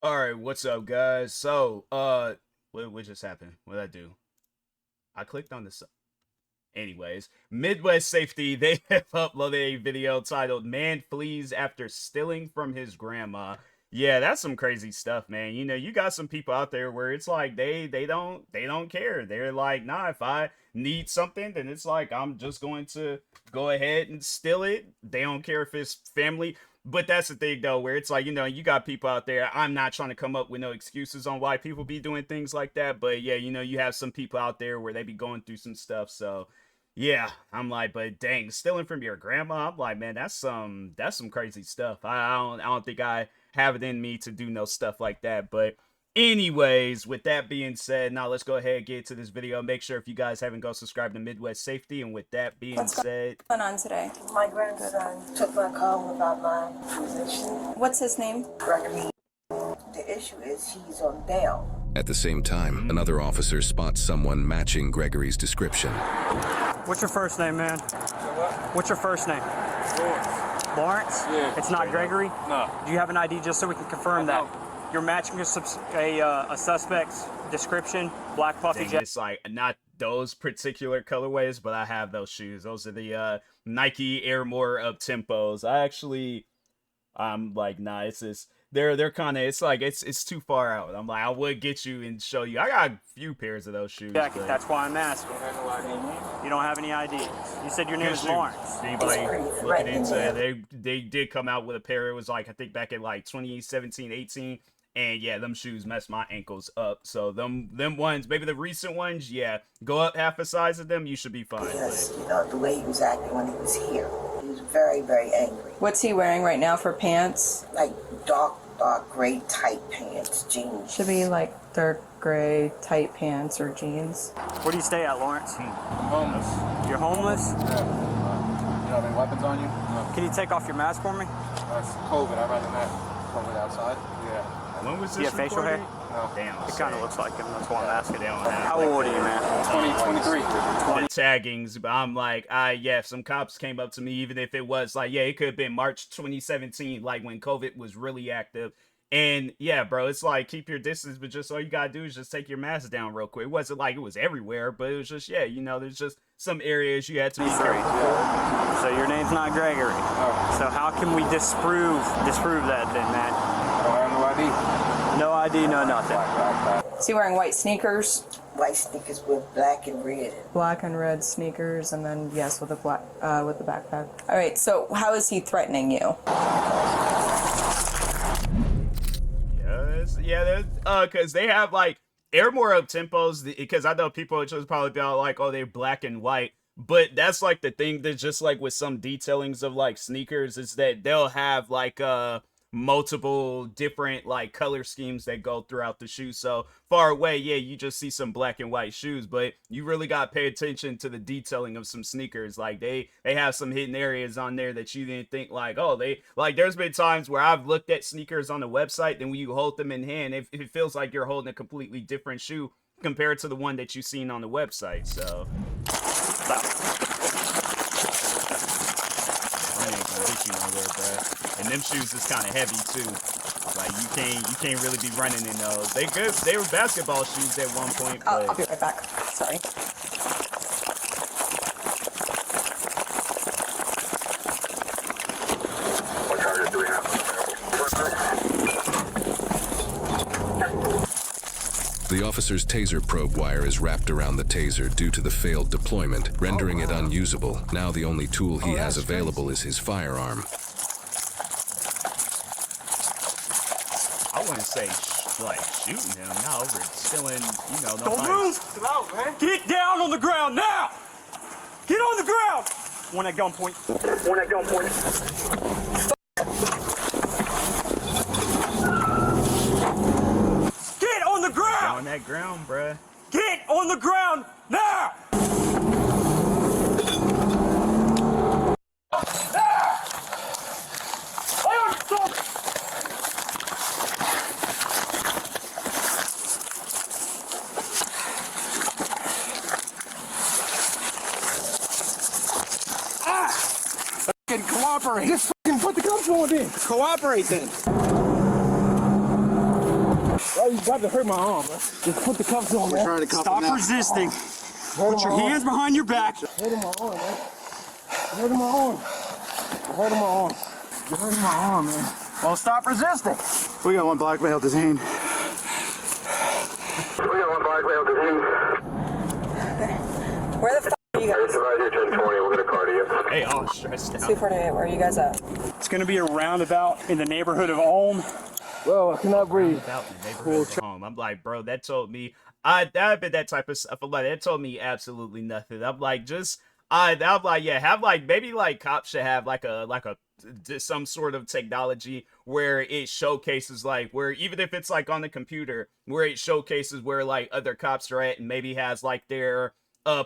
Alright, what's up, guys? So, what just happened? What did I do? I clicked on this. Anyways, Midwest Safety, they have uploaded a video titled "Man Flees After Stealing from His Grandma." Yeah, that's some crazy stuff, man. You know, you got some people out there where it's like they don't care. They're like, nah, if I need something, then it's like I'm just going to go ahead and steal it. They don't care if it's family. But that's the thing, though, where it's like, you know, you got people out there. I'm not trying to come up with no excuses on why people be doing things like that. But yeah, you know, you have some people out there where they be going through some stuff. So yeah, I'm like, but dang, stealing from your grandma, I'm like, man, that's some crazy stuff. I don't think I have it in me to do no stuff like that. But anyways, with that being said, now let's go ahead and get to this video. Make sure if you guys haven't go subscribe to Midwest Safety. And with that being said, what's going on today? My grandson took my call about my position. What's his name? Gregory. The issue is he's on bail. At the same time, another officer spots someone matching Gregory's description. What's your first name, man? What's your first name? Lawrence. Lawrence? Yeah. It's not Gregory? No. Do you have an ID just so we can confirm that? You're matching a suspect's description, black puffy jacket. it's like not those particular colorways, but I have those shoes. Those are the Nike Air More Up Tempos. I'm like, nah, it's just they're kind of, it's like it's too far out. I'm like, I would get you and show you. I got a few pairs of those shoes. Jacket. That's why I'm asking. You don't have any ID. You said your name is Lawrence. Anybody looking into it, they did come out with a pair. It was like, I think back in like 2017, 18. And yeah, them shoes messed my ankles up. So them ones, maybe the recent ones, yeah, go up half a size of them, you should be fine. Yes, you know, the way he was acting when he was here. He was very, very angry. What's he wearing right now for pants? Like dark gray tight pants, jeans. Should be like dark gray tight pants or jeans. Where do you stay at, Lawrence? I'm homeless. You're homeless? Yeah. You have any weapons on you? No. Can you take off your mask for me? That's COVID. I'd rather not COVID outside. Yeah. When was this? Do you have facial hair? No. Damn. It kind of looks like him. That's why I'm asking. They don't have, How old are you, man? 23. the taggings, but I'm like, yeah, some cops came up to me, even if it was like, yeah, it could have been March 2017, like when COVID was really active. And yeah, bro, it's like, keep your distance, but just all you gotta do is just take your mask down real quick. It wasn't like it was everywhere, but it was just, yeah, you know, there's just some areas you had to be careful for. So your name's not Gregory. So how can we disprove that then, man? I have no ID. No ID, no nothing. Is he wearing white sneakers? White sneakers with black and red. Black and red sneakers, and then yes, with a black with the backpack. All right. So how is he threatening you? Yeah, because they have like Air More Up Tempos, because I know people would just probably be all like, oh, they're black and white. But that's like the thing that just like with some detailings of like sneakers is that they'll have like multiple different like color schemes that go throughout the shoe. So far away, yeah, you just see some black and white shoes, but you really got to pay attention to the detailing of some sneakers. Like they have some hidden areas on there that you didn't think like, oh, they like, there's been times where I've looked at sneakers on the website, then when you hold them in hand, it feels like you're holding a completely different shoe compared to the one that you've seen on the website. So I ain't gonna get you nowhere, bro. And them shoes is kind of heavy too. Like you can't really be running in those. They good. They were basketball shoes at one point. But I'll be right back. Sorry. What charges do we have? The officer's taser probe wire is wrapped around the taser due to the failed deployment, rendering it unusable. Now the only tool he has available is his firearm. I wouldn't say like shooting him. No, we're stealing. You know, Don't move! Get down on the ground now! Get on the ground! One at gunpoint. Get on the ground! On that ground, bruh. Get on the ground now! Cooperate. Just fucking put the cuffs on then. Cooperate then. He's about to hurt my arm, bro. Just put the cuffs on, man. Trying to cuff Stop him now. resisting. Put your hands behind your back. Hurting my arm, man. Hurting my arm. Hurting my arm. You're hurting my arm, man. Well, stop resisting. We got one black male detained. Where the f are you guys? Hey, all stressed out. 248, where are you guys at? It's going to be a roundabout in the neighborhood of Ulm. Bro, I cannot breathe. Out in the neighborhood at home. I'm like, bro, that told me I've been that type of stuff. I'm like, that told me absolutely nothing. I'm like, I'm like, yeah, have like maybe like cops should have like a some sort of technology where it showcases like where even if it's like on the computer where it showcases where like other cops are at and maybe has like their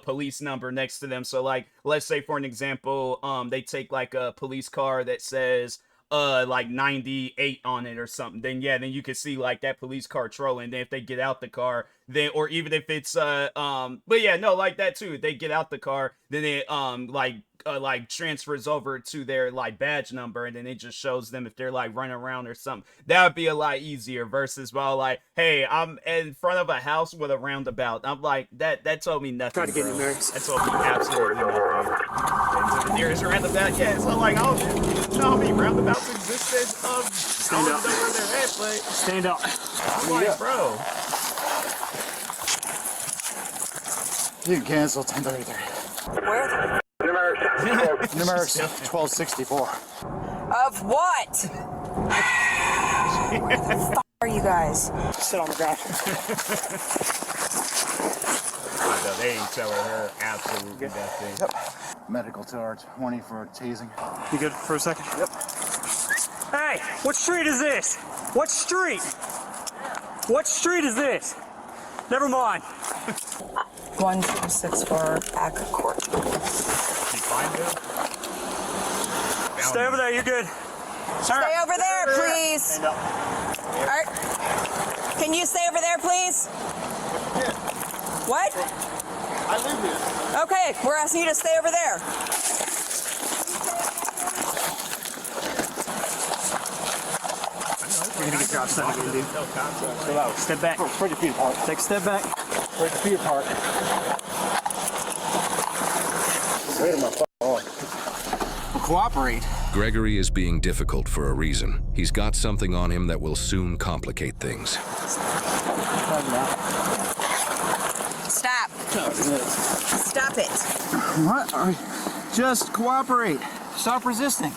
police number next to them. So like let's say for an example, they take like a police car that says like 98 on it or something, then yeah, then you can see like that police car trolling. Then if they get out the car, then or even if it's but yeah, no, like that too. They get out the car, then it like transfers over to their like badge number, and then it just shows them if they're like running around or something. That would be a lot easier versus well like, hey, I'm in front of a house with a roundabout. I'm like that told me nothing. Try to get bro. in there. That told me absolutely nothing. And to the nearest roundabout, yeah, it's not like oh, you know how many roundabouts existed. Stand up. Where they're at, but Stand up. I'm like, bro. You can cancel 1033. Where? Numerics 1264. Of what? Where the f are you guys? Sit on the ground. No, they ain't telling her absolutely nothing. Yep. Medical charge 20 for tasing. You good for a second? Yep. Hey, what street is this? What street? What street is this? Never mind. 1264 Ack Court. You find him? Stay over there, you're good. Stay over there, please. Stand up. All right. Can you stay over there, please? What? I live here. Okay, we're asking you to stay over there. You're gonna get your outside again, dude. Chill out. Step back. Put your feet apart. Take a step back. Put your feet apart. Wait a minute. Cooperate. Gregory is being difficult for a reason. He's got something on him that will soon complicate things. Stop. Stop it. What? Just cooperate. Stop resisting.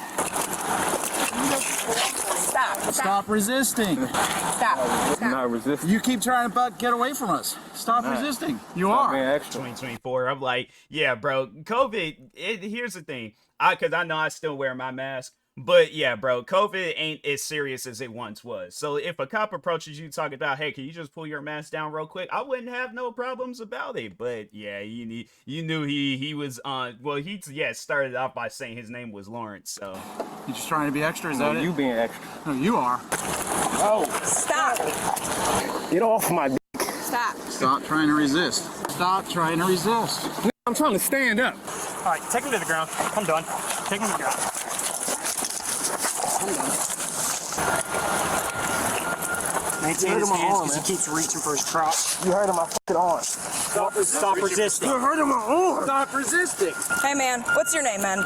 Stop. Stop resisting. Stop. Not resisting. You keep trying to get away from us. Stop resisting. You Stop being are. extra. 2024. I'm like, yeah, bro. COVID. Here's the thing. Because I know I still wear my mask. But yeah, bro, COVID ain't as serious as it once was. So if a cop approaches you talking about, hey, can you just pull your mask down real quick? I wouldn't have no problems about it. But yeah, you knew he was on. Well, he started off by saying his name was Lawrence. So You just trying to be extra? Is that You it? being extra. No, you are. Stop. Get off my d. Stop. Stop trying to resist. Stop trying to resist. I'm trying to stand up. All right, take him to the ground. I'm done. Take him to the ground. Maintain his hurting my hands arm, because he man. keeps reaching for his crotch. You hurting my fucking arm. Stop resisting. You're hurting my arm. Stop resisting. Hey, man. What's your name, man?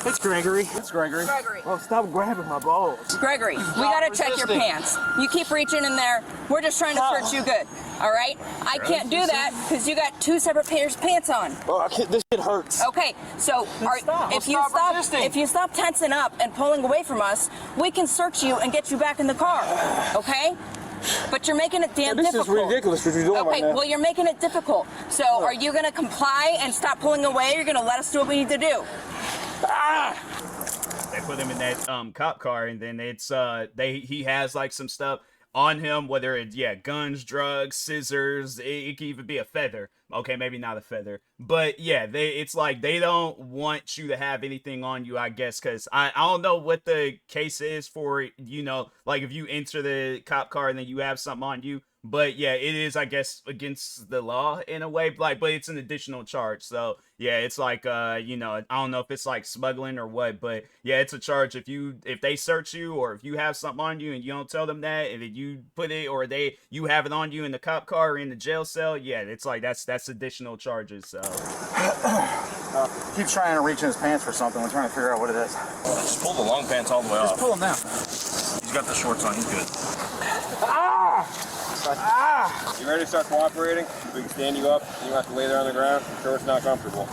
It's Gregory. It's Gregory. Gregory. Oh, stop grabbing my balls. Gregory, we gotta check your pants. You keep reaching in there. We're just trying to search you good. All right? I can't do that because you got two separate pairs of pants on. Oh, I can't. This shit hurts. Okay, so if you stop tensing up and pulling away from us, we can search you and get you back in the car. Okay? But you're making it damn This difficult. is ridiculous what you're doing Okay, right now. well, you're making it difficult. So are you gonna comply and stop pulling away? Or you're gonna let us do what we need to do? they put him in that cop car, and then it's he has like some stuff on him, whether it's guns, drugs, scissors. It can even be a feather. Okay, maybe not a feather, but yeah, it's like they don't want you to have anything on you, I guess, because I don't know what the case is for, like if you enter the cop car and then you have something on you, But yeah, it is, I guess, against the law in a way, like, but it's an additional charge. So yeah, it's like, you know, I don't know if it's like smuggling or what, but yeah, it's a charge if they search you or if you have something on you and you don't tell them that, and then you put it or you have it on you in the cop car or in the jail cell. Yeah, it's like that's additional charges. So keeps trying to reach in his pants for something. We're trying to figure out what it is. Just pull the long pants all the way off. Just pull them down. He's got the shorts on. He's good. You ready to start cooperating? We can stand you up. You don't have to lay there on the ground. I'm sure it's not comfortable.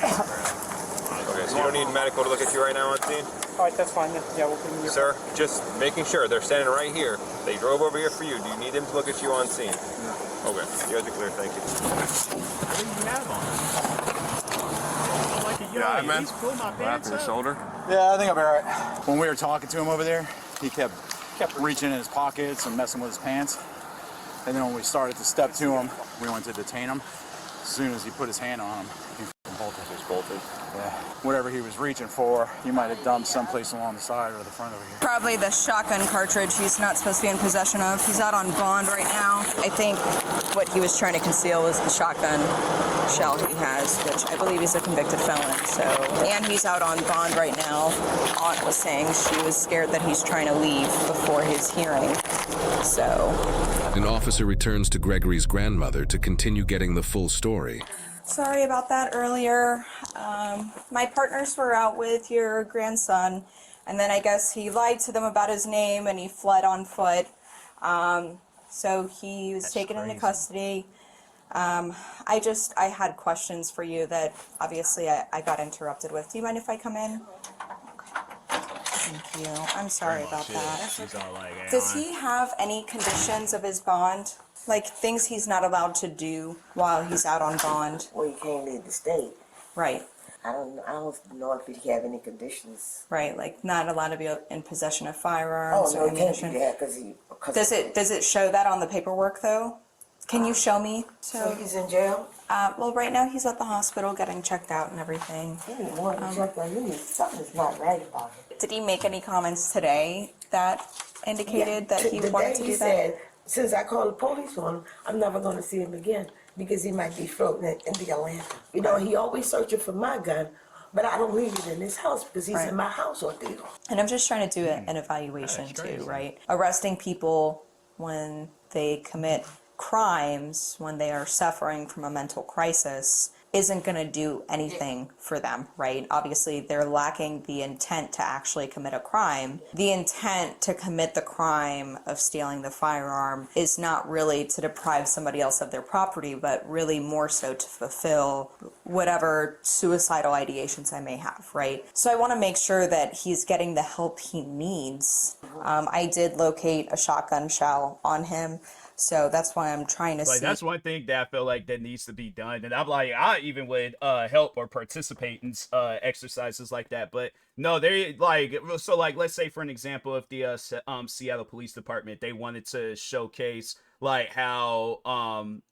Okay, so you don't need medical to look at you right now on scene? All right, that's fine. Yeah, we'll put him in your Sir, just making sure they're standing right here. They drove over here for you. Do you need them to look at you on scene? No. Okay, you guys are clear. Thank you. what do you have on? Yeah, man. He's pulling my Wrap pants your up. shoulder. Yeah, I think I'll be all right. When we were talking to him over there, he kept reaching in his pockets and messing with his pants. And then when we started to step to him, we went to detain him. As soon as he put his hand on him, he bolted. Just bolted. Yeah. Whatever he was reaching for, he might have dumped someplace along the side or the front over here. Probably the shotgun cartridge he's not supposed to be in possession of. He's out on bond right now. I think what he was trying to conceal was the shotgun shell he has, which I believe he's a convicted felon. So, and he's out on bond right now. Aunt was saying she was scared that he's trying to leave before his hearing. So, An officer returns to Gregory's grandmother to continue getting the full story. sorry about that earlier. My partners were out with your grandson, and then I guess he lied to them about his name and he fled on foot. So he was taken into custody. I had questions for you that obviously I got interrupted with. Do you mind if I come in? Thank you. I'm sorry about that. She's all like, hey, Does he have any conditions of his bond? Like things he's not allowed to do while he's out on bond? Well, you can't leave the state. Right. I don't know if he have any conditions. Right, like not allowed to be in possession of firearms Oh, or no, he can't ammunition. do that because he... Does it show that on the paperwork though? Can you show me? So he's in jail? Well, right now he's at the hospital getting checked out and everything. You need more than check that. You need something's not right about it. Did he make any comments today that indicated that he The wanted day to he do that? said, since I called the police on him, I'm never going to see him again because he might be floating in the Atlantic. You know, he always searching for my gun, but I don't leave it in his house because he's Right. in my house or deal. And I'm just trying to do an evaluation too, right? Arresting people when they commit crimes, when they are suffering from a mental crisis, isn't going to do anything for them, right? Obviously, they're lacking the intent to actually commit a crime. The intent to commit the crime of stealing the firearm is not really to deprive somebody else of their property, but really more so to fulfill whatever suicidal ideations I may have, right? So I want to make sure that he's getting the help he needs. I did locate a shotgun shell on him. So that's why I'm trying to like, see. that's one thing that I feel like that needs to be done. And I'm like, I even would help or participate in exercises like that. But no, they like, so like, let's say for an example, if the Seattle Police Department, they wanted to showcase like how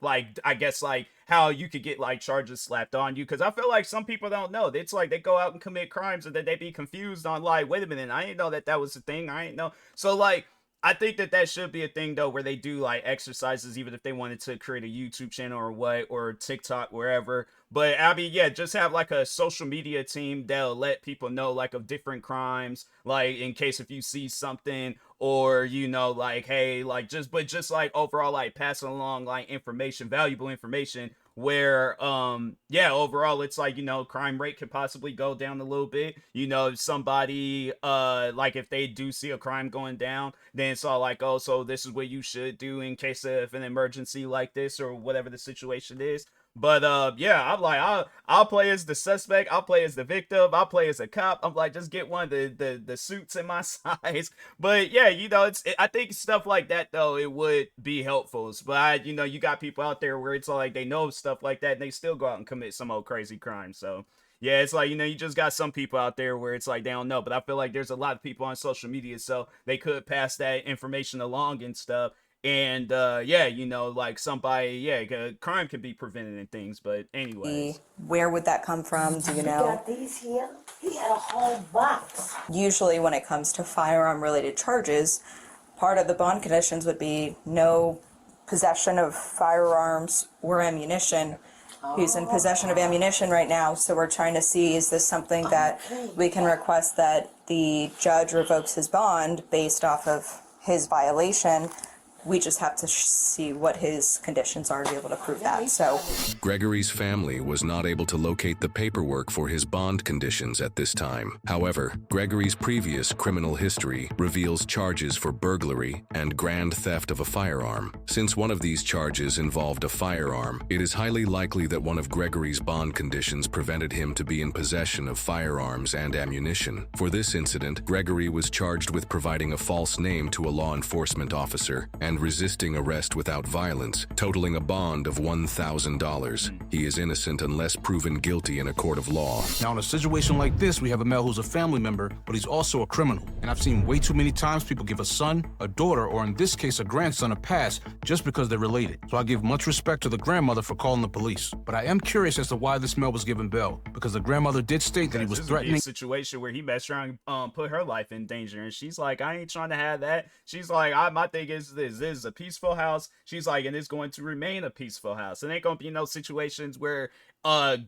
like I guess like how you could get like charges slapped on you, because I feel like some people don't know. It's like they go out and commit crimes and then they be confused on like, wait a minute, I didn't know that was a thing. I didn't know. So like, I think that should be a thing though, where they do like exercises, even if they wanted to create a YouTube channel or what, or TikTok, wherever. But I mean, yeah, just have like a social media team that'll let people know like of different crimes, like in case if you see something, or you know, like, hey, like just like overall like passing along like information, valuable information, where yeah, overall it's like, you know, crime rate could possibly go down a little bit. You know, if somebody like if they do see a crime going down, then it's all like, oh, so this is what you should do in case of an emergency like this or whatever the situation is. But yeah, I'm like, I'll play as the suspect, I'll play as the victim, I'll play as a cop. I'm like, just get one of the suits in my size. But yeah, you know, I think stuff like that though, it would be helpful. But you know, you got people out there where it's like they know stuff like that and they still go out and commit some old crazy crime. So yeah, it's like, you know, you just got some people out there where it's like they don't know. But I feel like there's a lot of people on social media, so they could pass that information along and stuff. And yeah, you know, like somebody, yeah, crime can be prevented and things. But anyways, Where would that come from? Do you He know? got these here. He had a whole box. Usually when it comes to firearm related charges, part of the bond conditions would be no possession of firearms or ammunition. He's in possession of ammunition right now, so we're trying to see, is this something that we can request that the judge revokes his bond based off of his violation? We just have to see what his conditions are to be able to prove that. So Gregory's family was not able to locate the paperwork for his bond conditions at this time. However, Gregory's previous criminal history reveals charges for burglary and grand theft of a firearm. Since one of these charges involved a firearm, it is highly likely that one of Gregory's bond conditions prevented him to be in possession of firearms and ammunition. For this incident, Gregory was charged with providing a false name to a law enforcement officer and resisting arrest without violence, totaling a bond of $1,000. He is innocent unless proven guilty in a court of law. Now, in a situation like this, we have a male who's a family member, but he's also a criminal. And I've seen way too many times people give a son, a daughter, or in this case, a grandson a pass just because they're related. So I give much respect to the grandmother for calling the police. But I am curious as to why this male was given bail, because the grandmother did state that he was threatening. A situation where he messed around, put her life in danger, and she's like, I ain't trying to have that. She's like, my thing is this is a peaceful house. She's like, and it's going to remain a peaceful house. It ain't gonna be no situations where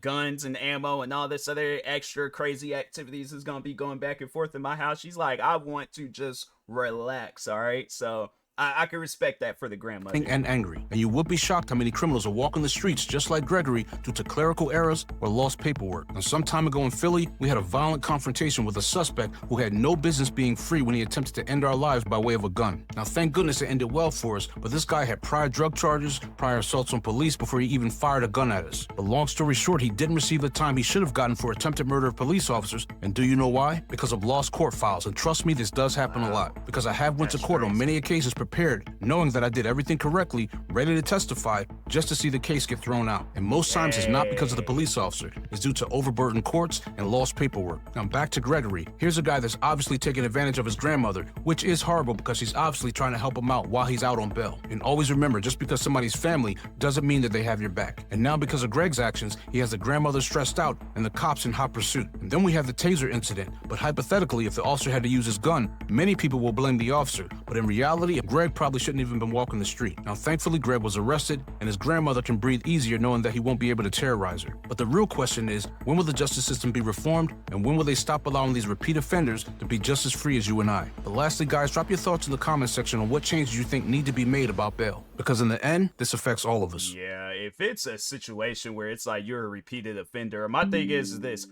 guns and ammo and all this other extra crazy activities is gonna be going back and forth in my house. She's like, I want to just relax. All right, so I can respect that for the grandmother. And angry. And you would be shocked how many criminals are walking the streets just like Gregory due to clerical errors or lost paperwork. And some time ago in Philly, we had a violent confrontation with a suspect who had no business being free when he attempted to end our lives by way of a gun. Now, thank goodness it ended well for us, but this guy had prior drug charges, prior assaults on police before he even fired a gun at us. But long story short, he didn't receive the time he should have gotten for attempted murder of police officers. And do you know why? Because of lost court files. And trust me, this does happen a lot. Because I have went to court on many occasions prepared, knowing that I did everything correctly, ready to testify, just to see the case get thrown out. And most times it's not because of the police officer. It's due to overburdened courts and lost paperwork. Now back to Gregory. Here's a guy that's obviously taking advantage of his grandmother, which is horrible because she's obviously trying to help him out while he's out on bail. And always remember, just because somebody's family doesn't mean that they have your back. And now because of Greg's actions, he has the grandmother stressed out and the cops in hot pursuit. And then we have the taser incident. But hypothetically, if the officer had to use his gun, many people will blame the officer. But in reality, Greg probably shouldn't even been walking the street. Now, thankfully, Greg was arrested, and his grandmother can breathe easier knowing that he won't be able to terrorize her. But the real question is, when will the justice system be reformed, and when will they stop allowing these repeat offenders to be just as free as you and I? But lastly, guys, drop your thoughts in the comment section on what changes you think need to be made about bail. Because in the end, this affects all of us. Yeah, if it's a situation where it's like you're a repeated offender, my thing is this.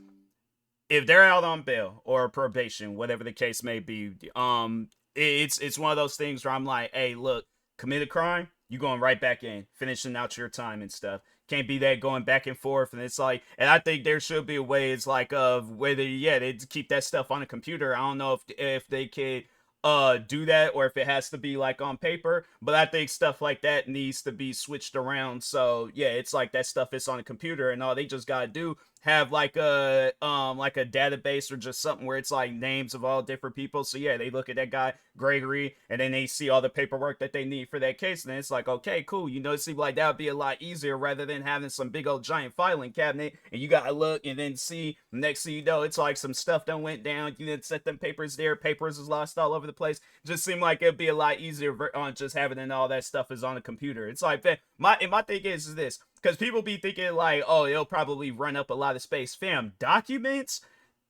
If they're out on bail or probation, whatever the case may be, it's one of those things where I'm like, hey, look, commit a crime, you going right back in, finishing out your time and stuff. Can't be that going back and forth. And it's like, and I think there should be a way, it's like, of whether, they keep that stuff on a computer. I don't know if they could do that or if it has to be like on paper, but I think stuff like that needs to be switched around. So yeah, it's like that stuff is on a computer, and all they just gotta do have like a database or just something where it's like names of all different people. So yeah, they look at that guy Gregory, and then they see all the paperwork that they need for that case, and then it's like, okay, cool, it seems like that would be a lot easier rather than having some big old giant filing cabinet and you gotta look and then see. Next thing you know, it's like some stuff done went down, you didn't set them papers there, papers is lost all over the place. Just seemed like it'd be a lot easier on just having and all that stuff is on a computer. It's like that. My thing is this, because people be thinking like, oh, it'll probably run up a lot of space. Fam, documents,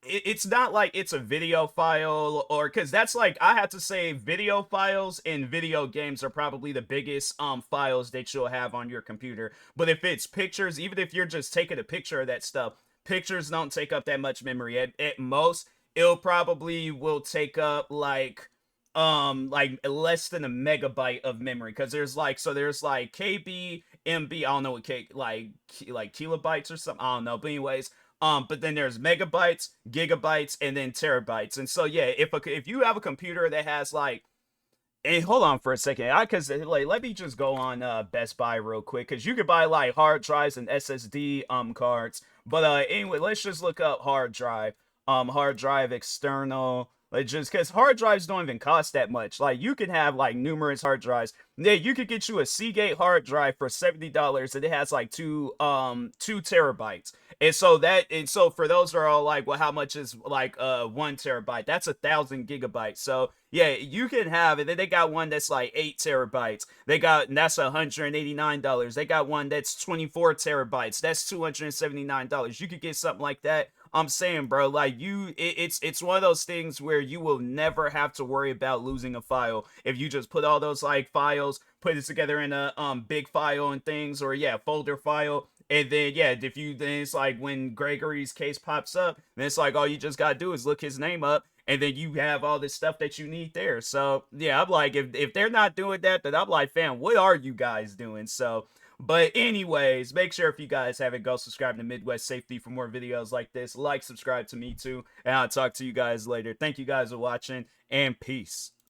it's not like it's a video file, or because that's like, I have to say video files in video games are probably the biggest files that you'll have on your computer. But if it's pictures, even if you're just taking a picture of that stuff, pictures don't take up that much memory. At most, it'll probably will take up like less than a megabyte of memory, because there's like KB, MB, I don't know what like kilobytes or something, I don't know, but anyways, but then there's megabytes, gigabytes, and then terabytes. And so yeah, if you have a computer that has like, and hold on for a second, because like, let me just go on Best Buy real quick, because you could buy like hard drives and SSD cards. But anyway, let's just look up hard drive. hard drive external. Like, just because hard drives don't even cost that much. Like, you can have like numerous hard drives. Yeah, you could get you a Seagate hard drive for $70, and it has like 2 terabytes. And so for those who are all like, well, how much is like 1 terabyte? That's 1,000 gigabytes. So yeah, you can have it. Then they got one that's like 8 terabytes. And that's $189. They got one that's 24 terabytes. That's $279. You could get something like that. I'm saying, bro, like it's one of those things where you will never have to worry about losing a file if you just put all those like files, put it together in a big file and things, or yeah, folder file. And then yeah, then it's like when Gregory's case pops up, then it's like all you just gotta do is look his name up, and then you have all this stuff that you need there. So yeah, I'm like, if they're not doing that, then I'm like, fam, what are you guys doing? So, but anyways, make sure if you guys haven't, go subscribe to Midwest Safety for more videos like this. Like, subscribe to me too, and I'll talk to you guys later. Thank you guys for watching, and peace.